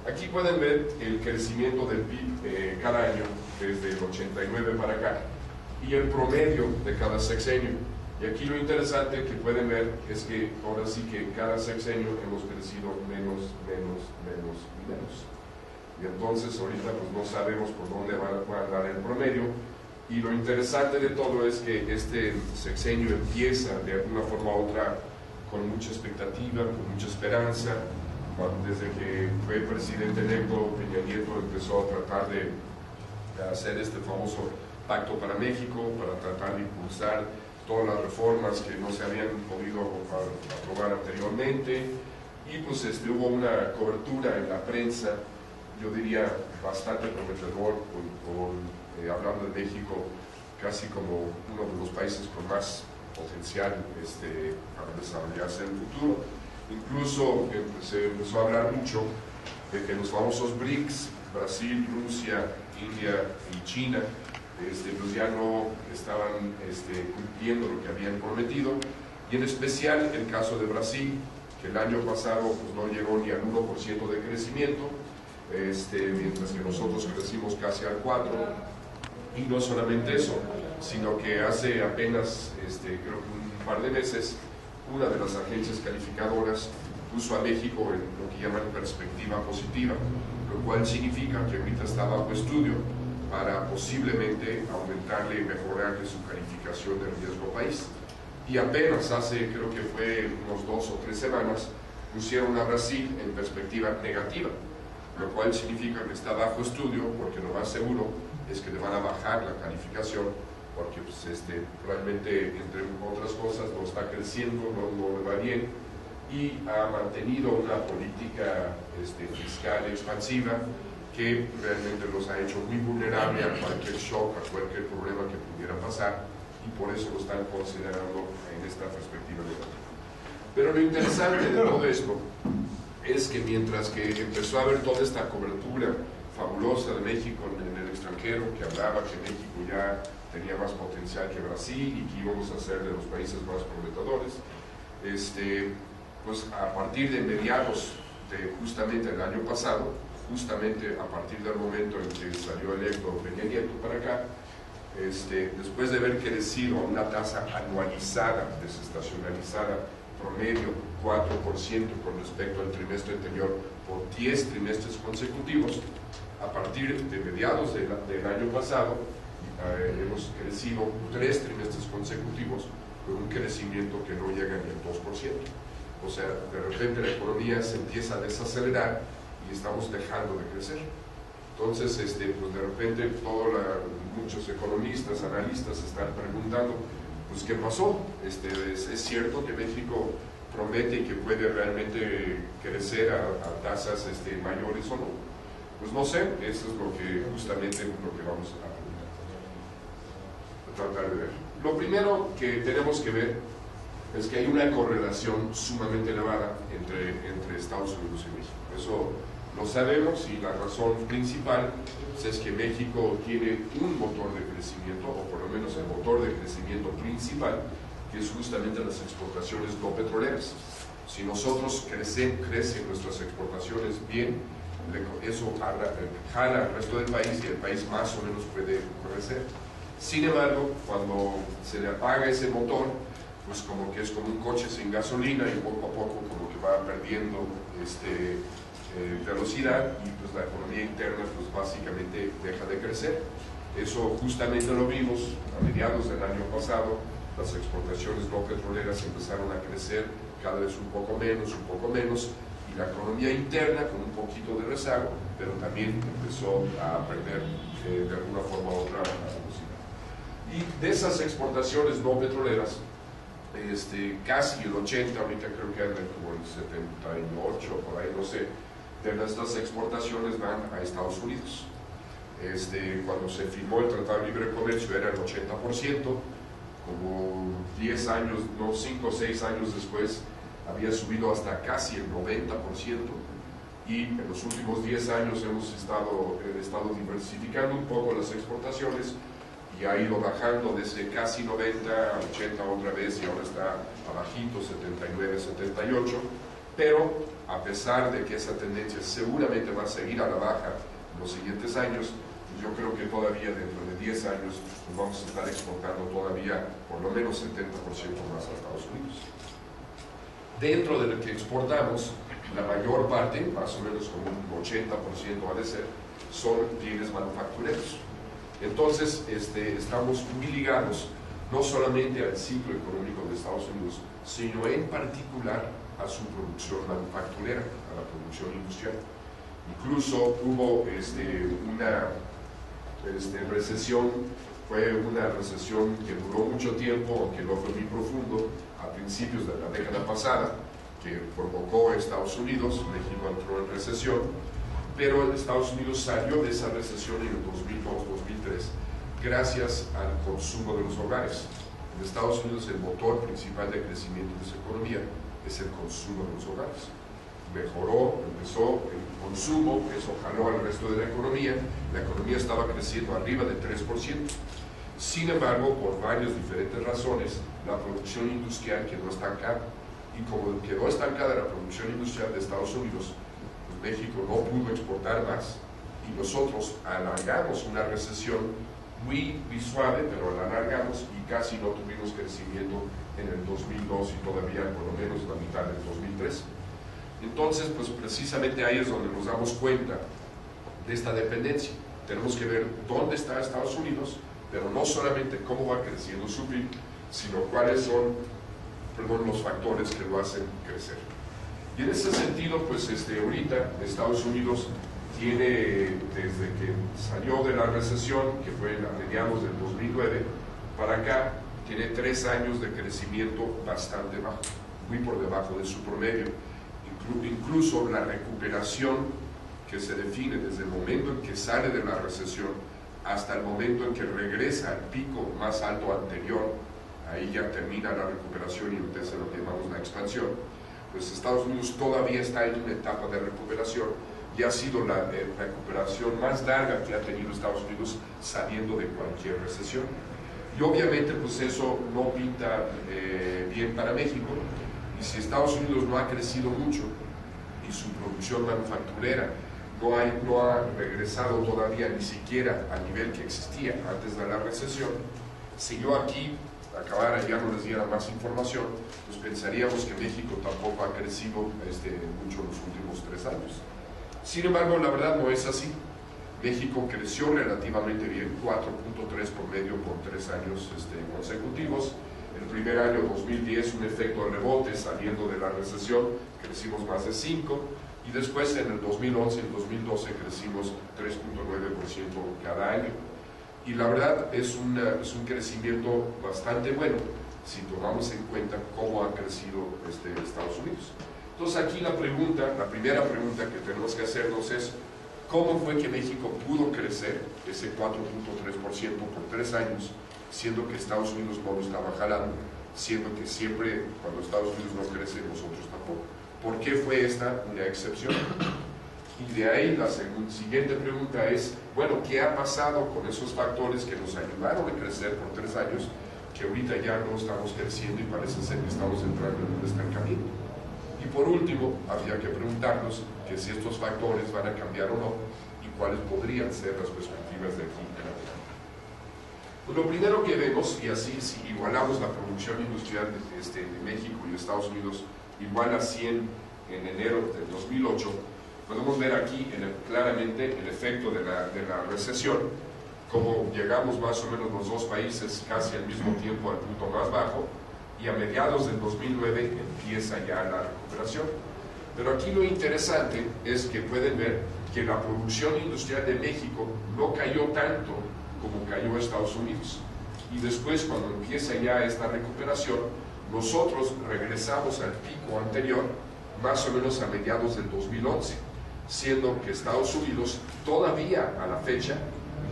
Aquí pueden ver el crecimiento del PIB cada año desde el 89 para acá y el promedio de cada sexenio. Y aquí lo interesante que pueden ver es que ahora sí que cada sexenio hemos crecido menos. Y entonces ahorita pues no sabemos por dónde va a andar el promedio. Y lo interesante de todo es que este sexenio empieza de alguna forma u otra con mucha expectativa, con mucha esperanza. Desde que fue presidente electo, Peña Nieto empezó a tratar de hacer este famoso Pacto para México, para tratar de impulsar todas las reformas que no se habían podido aprobar anteriormente. Y pues hubo una cobertura en la prensa, yo diría bastante prometedor, hablando de México casi como uno de los países con más potencial para desarrollarse en el futuro. Incluso se empezó a hablar mucho de que los famosos BRICS, Brasil, Rusia, India y China, pues ya no estaban cumpliendo lo que habían prometido, y en especial el caso de Brasil, que el año pasado pues, no llegó ni al 1% de crecimiento, mientras que nosotros crecimos casi al 4%. Y no solamente eso, sino que hace apenas, creo que un par de meses, una de las agencias calificadoras puso a México en lo que llaman perspectiva positiva, lo cual significa que ahorita está bajo estudio para posiblemente aumentarle y mejorarle su calificación de riesgo país. Y apenas hace, creo que fue unos 2 o 3 semanas, pusieron a Brasil en perspectiva negativa, lo cual significa que está bajo estudio, porque lo más seguro es que le van a bajar la calificación, porque pues, realmente, entre otras cosas, no está creciendo, no le va bien, y ha mantenido una política fiscal expansiva que realmente los ha hecho muy vulnerables a cualquier shock, a cualquier problema que pudiera pasar, y por eso lo están considerando en esta perspectiva negativa. Pero lo interesante de todo esto es que mientras que empezó a haber toda esta cobertura fabulosa de México en el extranjero, que hablaba que México ya tenía más potencial que Brasil y que íbamos a ser de los países más prometedores, pues a partir de mediados de justamente el año pasado, justamente a partir del momento en que salió electo Peña Nieto para acá, después de haber crecido a una tasa anualizada, desestacionalizada, promedio 4% con respecto al trimestre anterior por 10 trimestres consecutivos, a partir de mediados del año pasado hemos crecido 3 trimestres consecutivos con un crecimiento que no llega ni al 2%. O sea, de repente la economía se empieza a desacelerar y estamos dejando de crecer. Entonces, pues de repente muchos economistas, analistas están preguntando, pues ¿qué pasó? ¿Es cierto que México promete que puede realmente crecer a tasas mayores o no? Pues no sé, eso es justamente lo que vamos a tratar de ver. Lo primero que tenemos que ver es que hay una correlación sumamente elevada entre Estados Unidos y México. Eso lo sabemos, y la razón principal pues, es que México tiene un motor de crecimiento, o por lo menos el motor de crecimiento principal, que es justamente las exportaciones no petroleras. Si nosotros crecen nuestras exportaciones bien, eso jala al resto del país, y el país más o menos puede crecer. Sin embargo, cuando se le apaga ese motor, pues como que es como un coche sin gasolina, y poco a poco como que va perdiendo velocidad, y pues la economía interna pues básicamente deja de crecer. Eso justamente lo vimos a mediados del año pasado. Las exportaciones no petroleras empezaron a crecer cada vez un poco menos, y la economía interna con un poquito de rezago, pero también empezó a perder de alguna forma u otra la velocidad. Y de esas exportaciones no petroleras, casi el 80, ahorita creo que andan como el 78, por ahí no sé, de nuestras exportaciones van a Estados Unidos. Cuando se firmó el Tratado de Libre Comercio era el 80%, como 10 años, no, 5 o 6 años después había subido hasta casi el 90%, y en los últimos 10 años hemos estado diversificando un poco las exportaciones, y ha ido bajando desde casi 90 a 80 otra vez, y ahora está abajito, 79, 78, pero a pesar de que esa tendencia seguramente va a seguir a la baja en los siguientes años, yo creo que todavía dentro de 10 años nos vamos a estar exportando todavía por lo menos 70% más a Estados Unidos. Dentro de lo que exportamos, la mayor parte, más o menos como un 80% ha de ser, son bienes manufactureros. Entonces, estamos muy ligados no solamente al ciclo económico de Estados Unidos, sino en particular a su producción manufacturera, a la producción industrial. Incluso hubo una recesión, fue una recesión que duró mucho tiempo, aunque no fue muy profundo, a principios de la década pasada, que provocó Estados Unidos. México entró en recesión, pero Estados Unidos salió de esa recesión en el 2002-2003 gracias al consumo de los hogares. En Estados Unidos el motor principal de crecimiento de su economía es el consumo de los hogares. Mejoró, empezó el consumo, eso jaló al resto de la economía estaba creciendo arriba de 3%. Sin embargo, por varias diferentes razones, la producción industrial quedó estancada. Y como quedó estancada la producción industrial de Estados Unidos, pues México no pudo exportar más y nosotros alargamos una recesión muy suave, pero la alargamos y casi no tuvimos crecimiento en el 2002 y todavía por lo menos la mitad del 2003. Entonces, pues precisamente ahí es donde nos damos cuenta de esta dependencia. Tenemos que ver dónde está Estados Unidos, pero no solamente cómo va creciendo su PIB, sino cuáles son los factores que lo hacen crecer. Y en ese sentido, pues ahorita Estados Unidos tiene, desde que salió de la recesión, que fue a mediados del 2009, para acá, tiene 3 años de crecimiento bastante bajo, muy por debajo de su promedio. Incluso la recuperación que se define desde el momento en que sale de la recesión hasta el momento en que regresa al pico más alto anterior, ahí ya termina la recuperación y empieza lo que llamamos la expansión, pues Estados Unidos todavía está en una etapa de recuperación y ha sido la recuperación más larga que ha tenido Estados Unidos saliendo de cualquier recesión. Y obviamente pues eso no pinta bien para México, y si Estados Unidos no ha crecido mucho y su producción manufacturera no ha regresado todavía ni siquiera al nivel que existía antes de la recesión, si yo aquí acabara ya no les diera más información, pues pensaríamos que México tampoco ha crecido mucho en los últimos 3 años. Sin embargo, la verdad no es así. México creció relativamente bien, 4.3 promedio por 3 años consecutivos. El primer año, 2010, un efecto de rebote saliendo de la recesión, crecimos más de 5, y después en el 2011 y el 2012 crecimos 3.9% cada año. Y la verdad es un crecimiento bastante bueno si tomamos en cuenta cómo ha crecido Estados Unidos. Entonces aquí la primera pregunta que tenemos que hacernos es ¿cómo fue que México pudo crecer ese 4.3% por 3 años, siendo que Estados Unidos no lo estaba jalando, siendo que siempre cuando Estados Unidos no crece nosotros tampoco? ¿Por qué fue esta una excepción? Y de ahí la siguiente pregunta es, bueno, ¿qué ha pasado con esos factores que nos ayudaron a crecer por 3 años, que ahorita ya no estamos creciendo y parece ser que estamos entrando en un estancamiento? Y por último, había que preguntarnos que si estos factores van a cambiar o no y cuáles podrían ser las perspectivas de aquí en adelante. Pues lo primero que vemos, y así si igualamos la producción industrial de México y de Estados Unidos igual a 100 en enero del 2008, podemos ver aquí claramente el efecto de la recesión, como llegamos más o menos los dos países casi al mismo tiempo al punto más bajo, y a mediados del 2009 empieza ya la recuperación. Pero aquí lo interesante es que pueden ver que la producción industrial de México no cayó tanto como cayó Estados Unidos. Y después, cuando empieza ya esta recuperación, nosotros regresamos al pico anterior, más o menos a mediados del 2011, siendo que Estados Unidos todavía a la fecha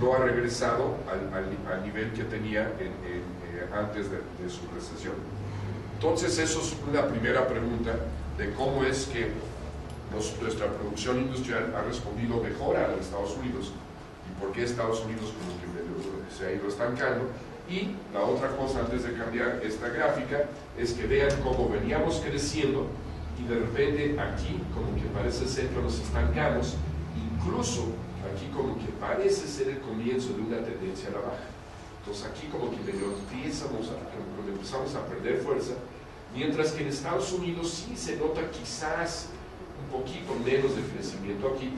no ha regresado al nivel que tenía antes de su recesión. Entonces, eso es una primera pregunta de cómo es que nuestra producción industrial ha respondido mejor a Estados Unidos y por qué Estados Unidos como que se ha ido estancando. Y la otra cosa, antes de cambiar esta gráfica, es que vean cómo veníamos creciendo y de repente aquí como que parece ser que nos estancamos, incluso aquí como que parece ser el comienzo de una tendencia a la baja. Entonces aquí como que empezamos a perder fuerza, mientras que en Estados Unidos sí se nota quizás un poquito menos de crecimiento aquí,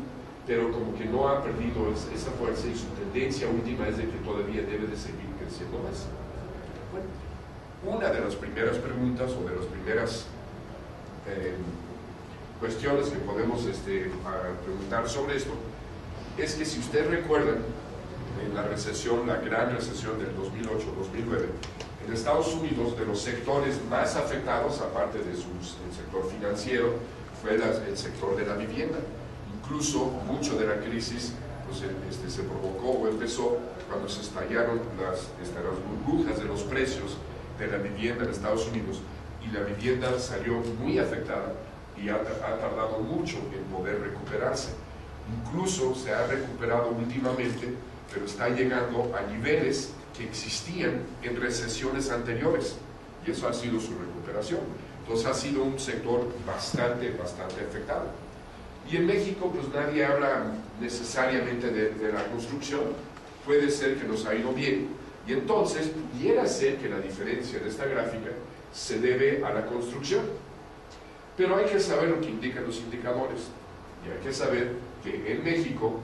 pero como que no ha perdido esa fuerza, y su tendencia última es de que todavía debe de seguir creciendo más. Bueno, una de las primeras preguntas o de las primeras cuestiones que podemos preguntar sobre esto es que, si ustedes recuerdan, en la recesión, la gran recesión del 2008-2009, en Estados Unidos, de los sectores más afectados, aparte del sector financiero, fue el sector de la vivienda. Incluso mucho de la crisis pues, se provocó o empezó cuando se estallaron las burbujas de los precios de la vivienda en Estados Unidos, y la vivienda salió muy afectada y ha tardado mucho en poder recuperarse. Incluso se ha recuperado últimamente, pero está llegando a niveles que existían en recesiones anteriores, y eso ha sido su recuperación. Entonces ha sido un sector bastante afectado. Y en México pues nadie habla necesariamente de la construcción. Puede ser que nos ha ido bien, y entonces pudiera ser que la diferencia de esta gráfica se debe a la construcción. Pero hay que saber lo que indican los indicadores, y hay que saber que en México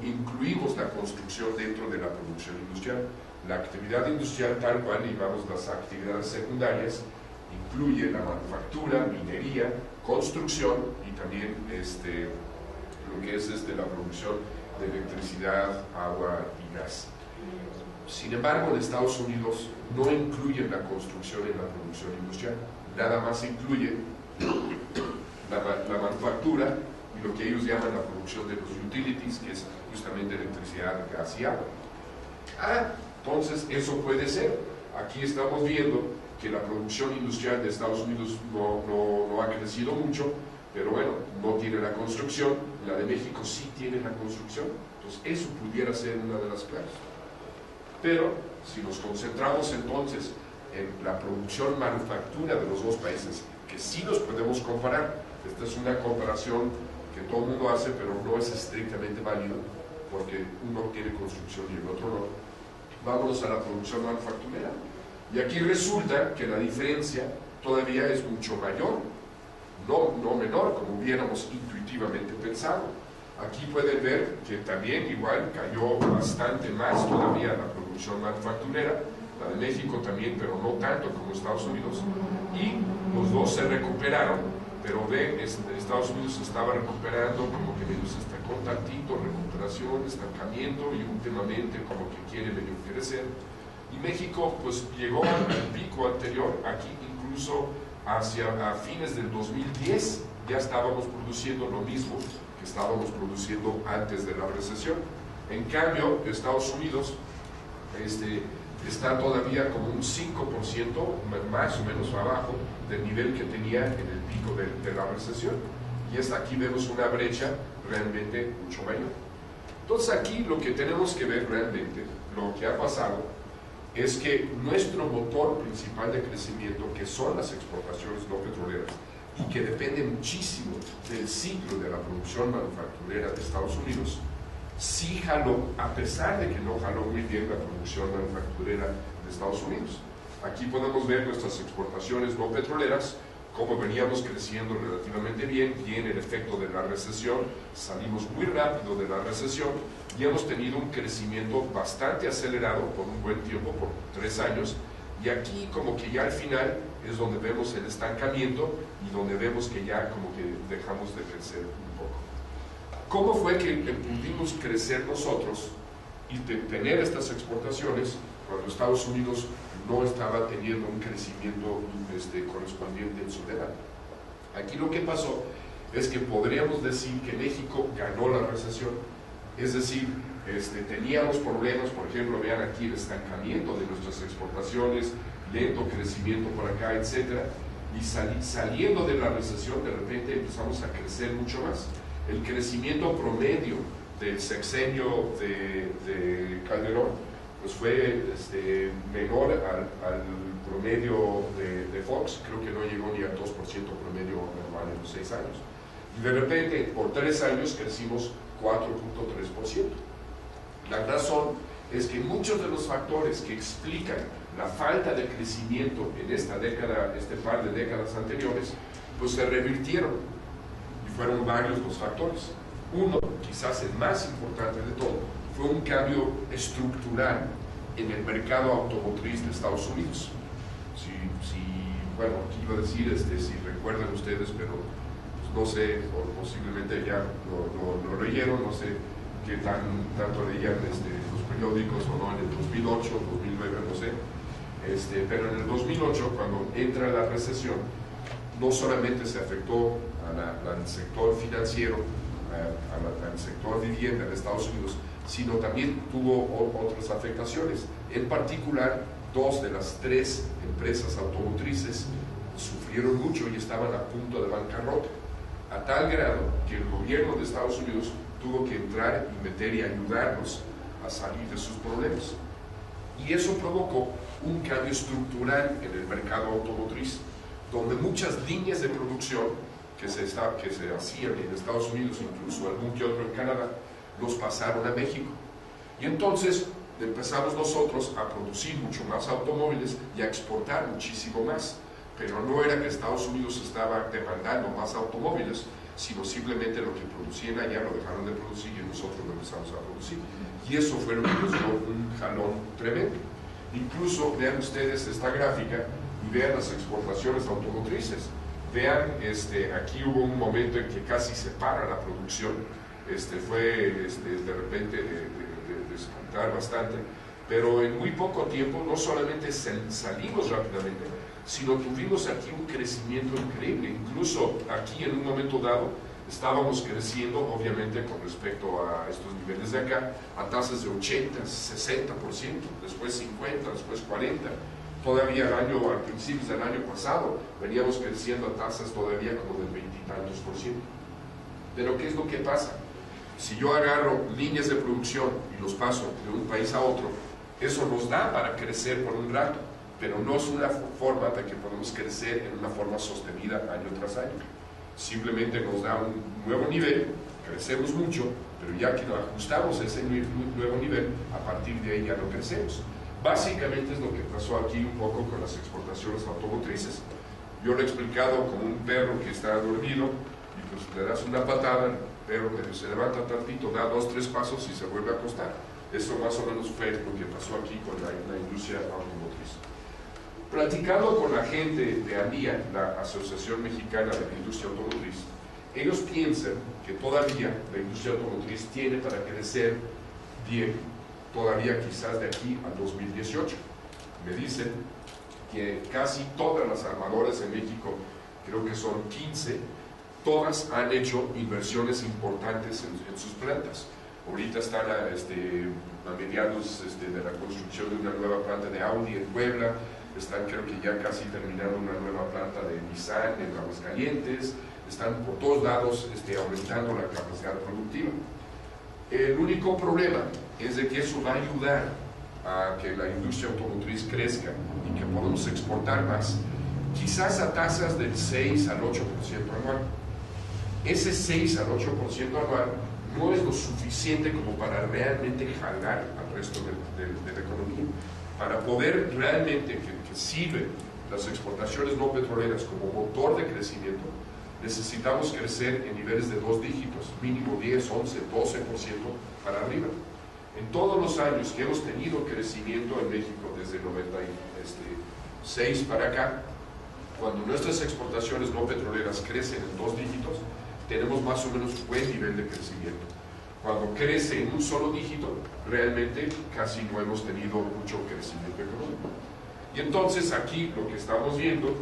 incluimos la construcción dentro de la producción industrial. La actividad industrial, tal cual llamamos las actividades secundarias, incluye la manufactura, minería, construcción y también lo que es la producción de electricidad, agua y gas. Sin embargo, en Estados Unidos no incluyen la construcción en la producción industrial, nada más incluye la manufactura y lo que ellos llaman la producción de los utilities, que es justamente electricidad, gas y agua. Entonces eso puede ser. Aquí estamos viendo que la producción industrial de Estados Unidos no ha crecido mucho, pero bueno, no tiene la construcción. La de México sí tiene la construcción, entonces eso pudiera ser una de las claves. Pero si nos concentramos entonces en la producción manufactura de los dos países, que sí los podemos comparar, esta es una comparación que todo el mundo hace, pero no es estrictamente válido, porque uno tiene construcción y el otro no. Vámonos a la producción manufacturera. Y aquí resulta que la diferencia todavía es mucho mayor, no menor, como hubiéramos intuitivamente pensado. Aquí pueden ver que también igual cayó bastante más todavía la producción manufacturera, la de México también, pero no tanto como Estados Unidos, y los dos se recuperaron, pero Estados Unidos se estaba recuperando como que medio se estancó tantito, recuperación, estancamiento, y últimamente como que quiere medio crecer. Y México pues llegó al pico anterior, aquí incluso a fines del 2010 ya estábamos produciendo lo mismo que estábamos produciendo antes de la recesión. En cambio, Estados Unidos está todavía como un 5% más o menos abajo del nivel que tenía en el pico de la recesión, y hasta aquí vemos una brecha realmente mucho mayor. Entonces aquí lo que tenemos que ver realmente, lo que ha pasado, es que nuestro motor principal de crecimiento, que son las exportaciones no petroleras, y que depende muchísimo del ciclo de la producción manufacturera de Estados Unidos, sí jaló, a pesar de que no jaló muy bien la producción manufacturera de Estados Unidos. Aquí podemos ver nuestras exportaciones no petroleras, cómo veníamos creciendo relativamente bien, y en el efecto de la recesión salimos muy rápido de la recesión y hemos tenido un crecimiento bastante acelerado por un buen tiempo, por 3 años, y aquí como que ya al final es donde vemos el estancamiento y donde vemos que ya como que dejamos de crecer un poco. ¿Cómo fue que pudimos crecer nosotros y tener estas exportaciones cuando Estados Unidos no estaba teniendo un crecimiento correspondiente en su demanda? Aquí lo que pasó es que podríamos decir que México ganó la recesión, es decir, teníamos problemas, por ejemplo, vean aquí el estancamiento de nuestras exportaciones, lento crecimiento por acá, etcétera, y saliendo de la recesión de repente empezamos a crecer mucho más. El crecimiento promedio del sexenio de Calderón pues fue menor al promedio de Fox creo que no llegó ni al 2% promedio anual en los 6 años. Y de repente, por 3 años crecimos 4.3%. La razón es que muchos de los factores que explican la falta de crecimiento en esta década, este par de décadas anteriores, pues se revirtieron. Y fueron varios los factores. Uno, quizás el más importante de todo, fue un cambio estructural en el mercado automotriz de Estados Unidos. Bueno, aquí iba a decir, si recuerdan ustedes, pero pues no sé, o posiblemente ya lo leyeron, no sé qué tanto leían los periódicos o no en el 2008, 2009, no sé. Pero en el 2008, cuando entra la recesión, no solamente se afectó al sector financiero, al sector vivienda de Estados Unidos, sino también tuvo otras afectaciones. En particular, 2 de las 3 empresas automotrices sufrieron mucho y estaban a punto de bancarrota, a tal grado que el gobierno de Estados Unidos tuvo que entrar y meter y ayudarnos a salir de sus problemas. Y eso provocó un cambio estructural en el mercado automotriz, donde muchas líneas de producción que se hacían en Estados Unidos, incluso algún que otro en Canadá, los pasaron a México. Y entonces empezamos nosotros a producir mucho más automóviles y a exportar muchísimo más. Pero no era que Estados Unidos estaba demandando más automóviles, sino simplemente lo que producían allá lo dejaron de producir y nosotros lo empezamos a producir. Y eso fue lo que nos dio un jalón tremendo. Incluso vean ustedes esta gráfica y vean las exportaciones automotrices. Vean, aquí hubo un momento en que casi se para la producción. Fue de repente de espantar bastante, pero en muy poco tiempo no solamente salimos rápidamente, sino tuvimos aquí un crecimiento increíble. Incluso aquí en un momento dado estábamos creciendo, obviamente con respecto a estos niveles de acá, a tasas de 80, 60%, después 50%, después 40%. Todavía al principios del año pasado veníamos creciendo a tasas todavía como del 20 y tantos %. Pero ¿qué es lo que pasa? Si yo agarro líneas de producción y los paso de un país a otro, eso nos da para crecer por un rato, pero no es una forma de que podemos crecer en una forma sostenida año tras año. Simplemente nos da un nuevo nivel, crecemos mucho, pero ya que ajustamos ese nuevo nivel, a partir de ahí ya no crecemos. Básicamente es lo que pasó aquí un poco con las exportaciones automotrices. Yo lo he explicado como un perro que está dormido y pues le das una patada, el perro medio se levanta tantito, da 2 o 3 pasos y se vuelve a acostar. Eso más o menos fue lo que pasó aquí con la industria automotriz. Platicando con la gente de AMIA, la Asociación Mexicana de la Industria Automotriz, ellos piensan que todavía la industria automotriz tiene para crecer bien, todavía quizás de aquí al 2018. Me dicen que casi todas las armadoras en México, creo que son 15, todas han hecho inversiones importantes en sus plantas. Ahorita están a mediados de la construcción de una nueva planta de Audi en Puebla, están creo que ya casi terminando una nueva planta de Nissan en Aguascalientes, están por todos lados aumentando la capacidad productiva. El único problema es de que eso va a ayudar a que la industria automotriz crezca y que podamos exportar más, quizás a tasas del 6 al 8% anual. Ese 6 al 8% anual no es lo suficiente como para realmente jalar al resto de la economía. Para poder realmente que sirven las exportaciones no petroleras como motor de crecimiento, necesitamos crecer en niveles de 2 dígitos, mínimo 10, 11, 12% para arriba. En todos los años que hemos tenido crecimiento en México, desde el 96 para acá, cuando nuestras exportaciones no petroleras crecen en 2 dígitos, tenemos más o menos un buen nivel de crecimiento. Cuando crece en un solo dígito, realmente casi no hemos tenido mucho crecimiento económico. Y entonces aquí lo que estamos viendo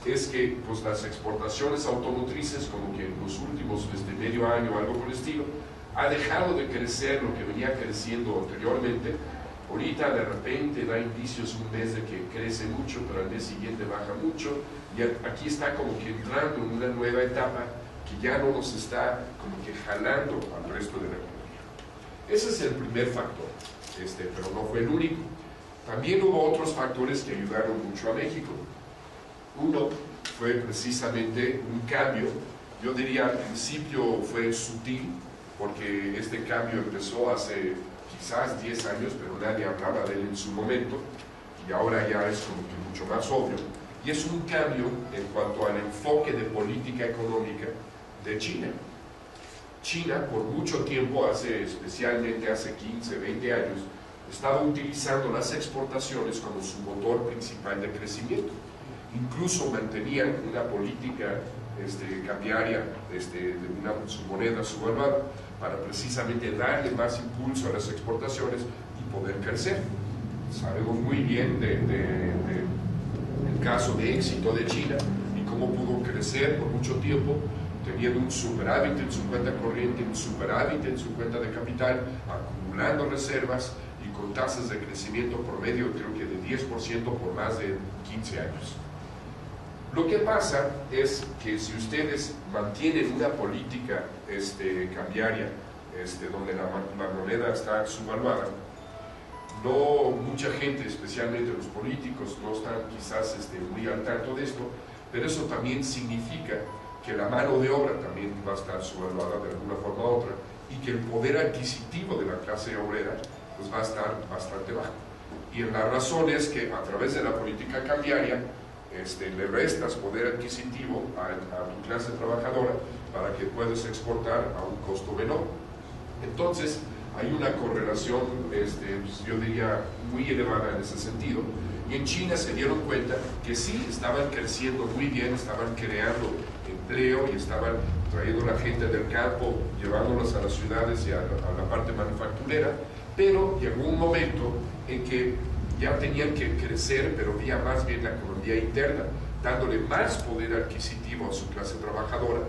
es que pues, las exportaciones automotrices, como que en los últimos medio año, algo por el estilo, ha dejado de crecer lo que venía creciendo anteriormente. Ahorita de repente da indicios un mes de que crece mucho, pero al mes siguiente baja mucho, y aquí está como que entrando en una nueva etapa que ya no nos está como que jalando al resto de la economía. Ese es el primer factor, pero no fue el único. También hubo otros factores que ayudaron mucho a México. Uno fue precisamente un cambio, yo diría al principio fue sutil, porque este cambio empezó hace quizás 10 años, pero nadie hablaba de él en su momento, y ahora ya es como que mucho más obvio. Y es un cambio en cuanto al enfoque de política económica de China. China, por mucho tiempo, especialmente hace 15, 20 años, estaba utilizando las exportaciones como su motor principal de crecimiento. Incluso mantenían una política cambiaria de su moneda subvaluada para precisamente darle más impulso a las exportaciones y poder crecer. Sabemos muy bien del caso de éxito de China y cómo pudo crecer por mucho tiempo, teniendo un superávit en su cuenta corriente, un superávit en su cuenta de capital, acumulando reservas y con tasas de crecimiento promedio, creo que de 10% por más de 15 años. Lo que pasa es que si ustedes mantienen una política cambiaria donde la moneda está subvaluada, no mucha gente, especialmente los políticos, no están quizás muy al tanto de esto, pero eso también significa que la mano de obra también va a estar subvaluada de alguna forma u otra y que el poder adquisitivo de la clase obrera pues va a estar bastante bajo. Y la razón es que a través de la política cambiaria le restas poder adquisitivo a tu clase trabajadora para que puedas exportar a un costo menor. Entonces hay una correlación, yo diría, muy elevada en ese sentido. Y en China se dieron cuenta que sí, estaban creciendo muy bien, estaban creando empleo y estaban trayendo a la gente del campo, llevándolos a las ciudades y a la parte manufacturera, pero llegó un momento en que ya tenían que crecer, pero vía más bien la economía interna, dándole más poder adquisitivo a su clase trabajadora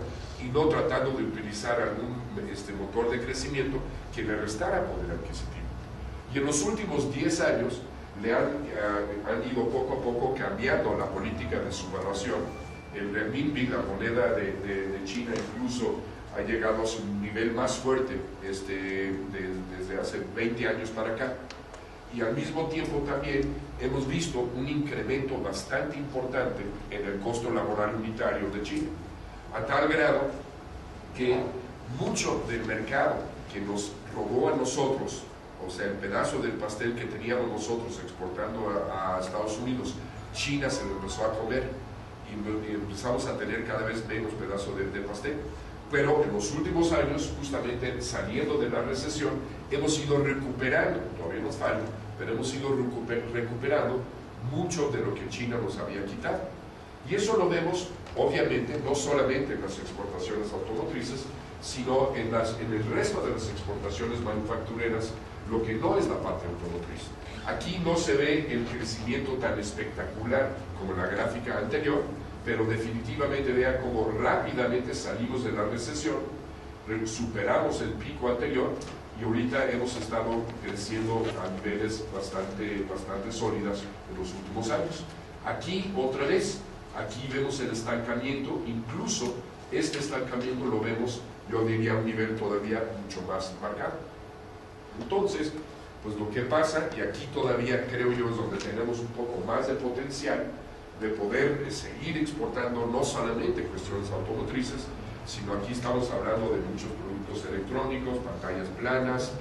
y no tratando de utilizar algún motor de crecimiento que le restara poder adquisitivo. Y en los últimos 10 años le han ido poco a poco cambiando la política de subvaluación. El renminbi, la moneda de China, incluso ha llegado a su nivel más fuerte desde hace 20 años para acá. Y al mismo tiempo también hemos visto un incremento bastante importante en el costo laboral unitario de China, a tal grado que mucho del mercado que nos robó a nosotros, o sea, el pedazo del pastel que teníamos nosotros exportando a Estados Unidos, China se lo empezó a comer y empezamos a tener cada vez menos pedazo de pastel. Pero en los últimos años, justamente saliendo de la recesión, hemos ido recuperando, todavía nos falta, pero hemos ido recuperando mucho de lo que China nos había quitado. Y eso lo vemos, obviamente, no solamente en las exportaciones automotrices, sino en el resto de las exportaciones manufactureras, lo que no es la parte automotriz. Aquí no se ve el crecimiento tan espectacular como en la gráfica anterior, pero definitivamente vea cómo rápidamente salimos de la recesión, superamos el pico anterior y ahorita hemos estado creciendo a niveles bastante sólidas en los últimos años. Aquí, otra vez, aquí vemos el estancamiento, incluso este estancamiento lo vemos, yo diría, a un nivel todavía mucho más marcado. Entonces, pues lo que pasa, y aquí todavía creo yo es donde tenemos un poco más de potencial, de poder seguir exportando no solamente cuestiones automotrices, sino aquí estamos hablando de muchos productos electrónicos, pantallas planas,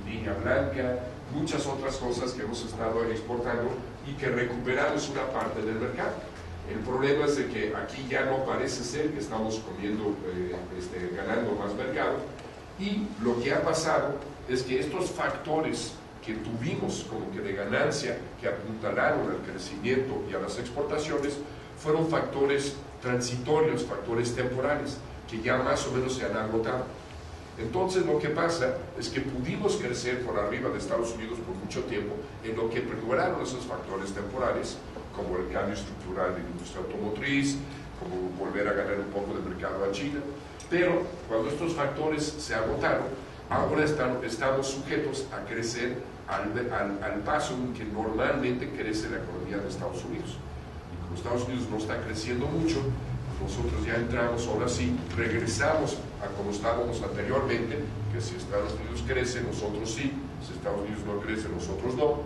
línea blanca, muchas otras cosas que hemos estado exportando y que recuperamos una parte del mercado. El problema es de que aquí ya no parece ser que estamos ganando más mercado, y lo que ha pasado es que estos factores que tuvimos como que de ganancia, que apuntalaron al crecimiento y a las exportaciones, fueron factores transitorios, factores temporales, que ya más o menos se han agotado. Entonces lo que pasa es que pudimos crecer por arriba de Estados Unidos por mucho tiempo en lo que perduraron esos factores temporales, como el cambio estructural de la industria automotriz, como volver a ganar un poco de mercado a China, pero cuando estos factores se agotaron, ahora estamos sujetos a crecer al paso en que normalmente crece la economía de Estados Unidos. Y como Estados Unidos no está creciendo mucho, nosotros ya entramos, ahora sí, regresamos a como estábamos anteriormente, que si Estados Unidos crece, nosotros sí, si Estados Unidos no crece, nosotros no.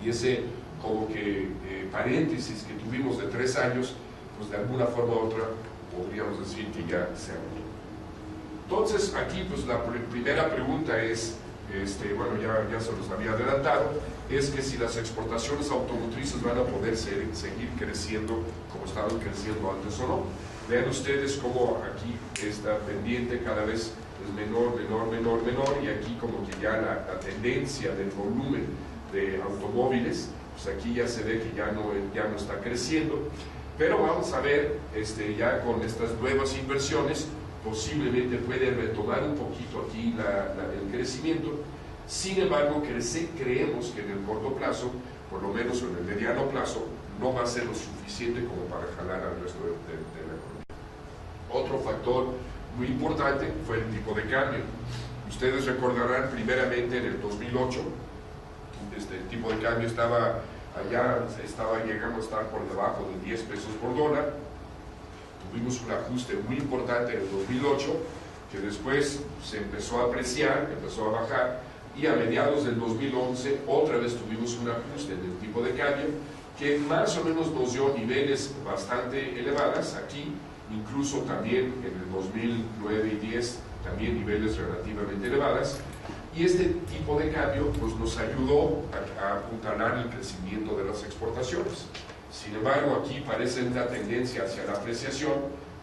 Y ese como que paréntesis que tuvimos de 3 años, pues de alguna forma u otra podríamos decir que ya se agotó. Entonces aquí pues la primera pregunta es, bueno, ya se los había adelantado, es que si las exportaciones automotrices van a poder seguir creciendo como estaban creciendo antes o no. Vean ustedes cómo aquí esta pendiente cada vez es menor, y aquí como que ya la tendencia del volumen de automóviles, pues aquí ya se ve que ya no está creciendo, pero vamos a ver, ya con estas nuevas inversiones, posiblemente puede retomar un poquito aquí el crecimiento. Sin embargo, creemos que en el corto plazo, por lo menos en el mediano plazo, no va a ser lo suficiente como para jalar al resto de la economía. Otro factor muy importante fue el tipo de cambio. Ustedes recordarán primeramente en el 2008, el tipo de cambio estaba llegando a estar por debajo de 10 pesos por dólar. Tuvimos un ajuste muy importante en el 2008, que después se empezó a apreciar, empezó a bajar, y a mediados del 2011 otra vez tuvimos un ajuste en el tipo de cambio, que más o menos nos dio niveles bastante elevadas aquí, incluso también en el 2009 y 2010, también niveles relativamente elevadas, y este tipo de cambio pues, nos ayudó a apuntalar el crecimiento de las exportaciones. Sin embargo, aquí parece una tendencia hacia la apreciación,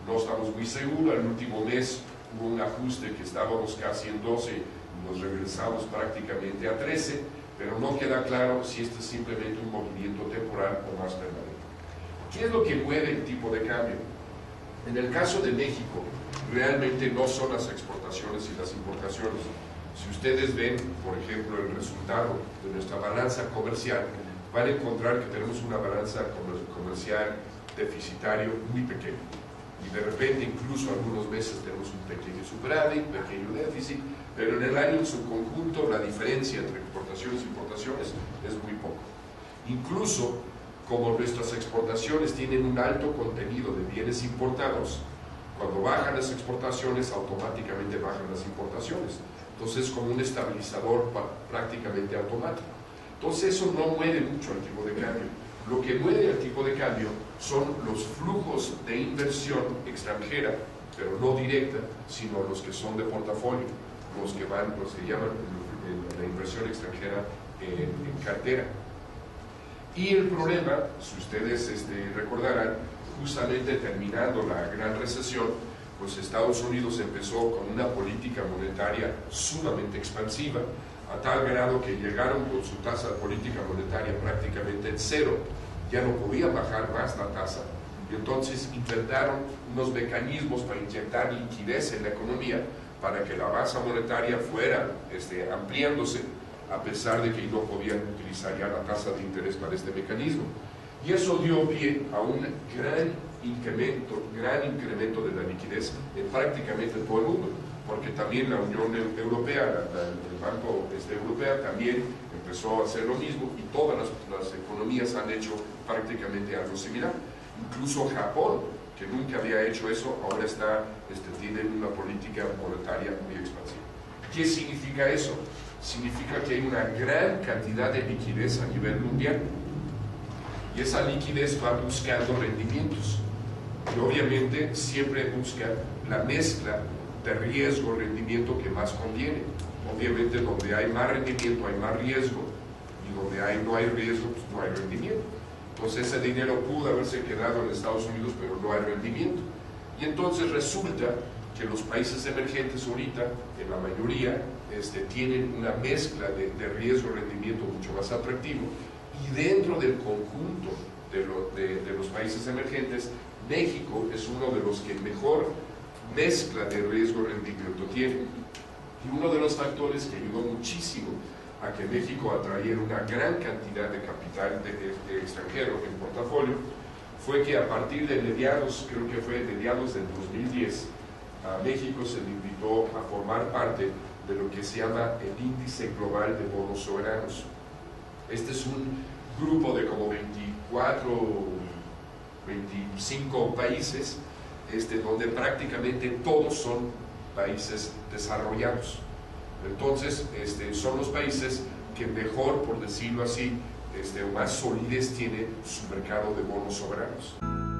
no estamos muy seguros. El último mes hubo un ajuste que estábamos casi en 12 y nos regresamos prácticamente a 13, pero no queda claro si este es simplemente un movimiento temporal o más permanente. ¿Qué es lo que mueve el tipo de cambio? En el caso de México, realmente no son las exportaciones y las importaciones. Si ustedes ven, por ejemplo, el resultado de nuestra balanza comercial, van a encontrar que tenemos una balanza comercial deficitario muy pequeño. Y de repente, incluso algunos meses tenemos un pequeño superávit, un pequeño déficit, pero en el año en su conjunto la diferencia entre exportaciones e importaciones es muy poco. Incluso, como nuestras exportaciones tienen un alto contenido de bienes importados, cuando bajan las exportaciones, automáticamente bajan las importaciones. Entonces es como un estabilizador prácticamente automático. Entonces eso no mueve mucho al tipo de cambio. Lo que mueve al tipo de cambio son los flujos de inversión extranjera, pero no directa, sino los que son de portafolio, los que llaman la inversión extranjera en cartera. Y el problema, si ustedes recordarán, justamente terminando la gran recesión, pues Estados Unidos empezó con una política monetaria sumamente expansiva, a tal grado que llegaron con su tasa de política monetaria prácticamente en cero, ya no podían bajar más la tasa, y entonces inventaron unos mecanismos para inyectar liquidez en la economía, para que la masa monetaria fuera ampliándose, a pesar de que no podían utilizar ya la tasa de interés para este mecanismo. Y eso dio pie a un gran incremento de la liquidez en prácticamente todo el mundo, porque también la Unión Europea, el Banco Europeo también empezó a hacer lo mismo, y todas las economías han hecho prácticamente algo similar. Incluso Japón, que nunca había hecho eso, ahora tiene una política monetaria muy expansiva. ¿Qué significa eso? Significa que hay una gran cantidad de liquidez a nivel mundial, y esa liquidez va buscando rendimientos, y obviamente siempre busca la mezcla de riesgo-rendimiento que más conviene. Obviamente donde hay más rendimiento hay más riesgo, y donde no hay riesgo, pues no hay rendimiento. Entonces ese dinero pudo haberse quedado en Estados Unidos, pero no hay rendimiento. Y entonces resulta que los países emergentes ahorita, en la mayoría, tienen una mezcla de riesgo-rendimiento mucho más atractivo, y dentro del conjunto de los países emergentes, México es uno de los que mejor mezcla de riesgo-rendimiento tiene. Y uno de los factores que ayudó muchísimo a que México atrayera una gran cantidad de capital de extranjero en portafolio fue que a partir de mediados, creo que fue mediados del 2010, a México se le invitó a formar parte de lo que se llama el Índice Global de Bonos Soberanos. Este es un grupo de como 25 países, donde prácticamente todos son países desarrollados. Entonces, son los países que mejor, por decirlo así, más solidez tiene su mercado de bonos soberanos.